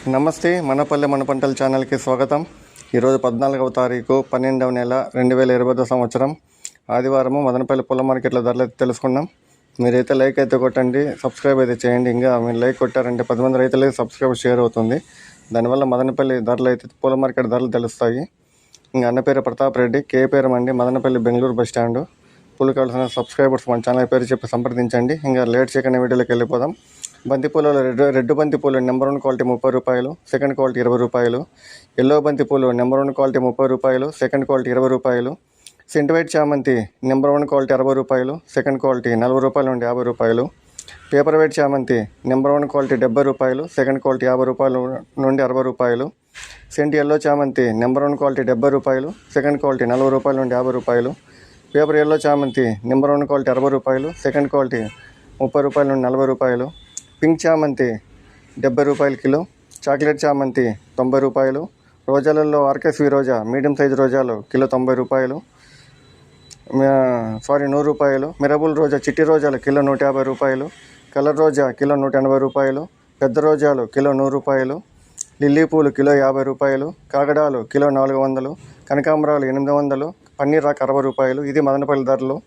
నమస్తే, మనపల్లె మన పంటల ఛానల్కి స్వాగతం. ఈరోజు 14వ తారీఖు 12వ నెల 2020 సంవత్సరం ఆదివారము. మదనపల్లి పూల మార్కెట్లో ధరలు అయితే తెలుసుకున్నాం. మీరైతే లైక్ అయితే కొట్టండి, సబ్స్క్రైబ్ అయితే చేయండి. ఇంకా మీరు లైక్ కొట్టారంటే 10 మంది రైతులకి సబ్స్క్రైబ్ షేర్ అవుతుంది. దానివల్ల మదనపల్లి ధరలు అయితే పూల మార్కెట్ ధరలు తెలుస్తాయి. ఇంకా అన్న పేరు ప్రతాప్ రెడ్డి, కే పేరు అండి, మదనపల్లి బెంగళూరు బస్ స్టాండ్. పూలు కావాల్సిన సబ్స్క్రైబర్స్ మన ఛానల్ పేరు చెప్పి సంప్రదించండి. ఇంకా లేట్ చేయకుండా వీడియోలోకి వెళ్ళిపోదాం. బంతిపూలలో రెడ్ బంతిపూలు నెంబర్ 1 క్వాలిటీ 30 రూపాయలు, సెకండ్ క్వాలిటీ 20 రూపాయలు. ఎల్లో బంతిపూలు నెంబర్ 1 క్వాలిటీ 30 రూపాయలు, సెకండ్ క్వాలిటీ 20 రూపాయలు. సెంట్ వైట్ చామంతి నెంబర్ 1 క్వాలిటీ 60 రూపాయలు, సెకండ్ క్వాలిటీ 40 రూపాయల నుండి 50 రూపాయలు. పేపర్ వైట్ చామంతి నెంబర్ 1 క్వాలిటీ 70 రూపాయలు, సెకండ్ క్వాలిటీ 50 రూపాయల నుండి 60 రూపాయలు. సెంట్ ఎల్లో చామంతి నెంబర్ 1 క్వాలిటీ 70 రూపాయలు, సెకండ్ క్వాలిటీ 40 రూపాయల నుండి 50 రూపాయలు. పేపర్ ఎల్లో చామంతి నెంబర్ 1 క్వాలిటీ 60 రూపాయలు, సెకండ్ క్వాలిటీ 30 రూపాయల నుండి 40 రూపాయలు. పింక్ చామంతి 70 రూపాయలు కిలో. చాక్లెట్ చామంతి 90 రూపాయలు. రోజాలలో ఆర్కేస్వి రోజా మీడియం సైజు రోజాలు కిలో 90 రూపాయలు, 100 రూపాయలు. మిరబుల్ రోజా చిట్టి రోజాలు కిలో 150 రూపాయలు. కలర్ రోజా కిలో 180 రూపాయలు. పెద్ద రోజాలు కిలో 100 రూపాయలు. లిల్లీ పూలు కిలో 50 రూపాయలు. కాగడాలు కిలో 400. కనకాంబరాలు 800. పన్నీర్ రాక్ 60 రూపాయలు. ఇది మదనపల్లి ధరలు.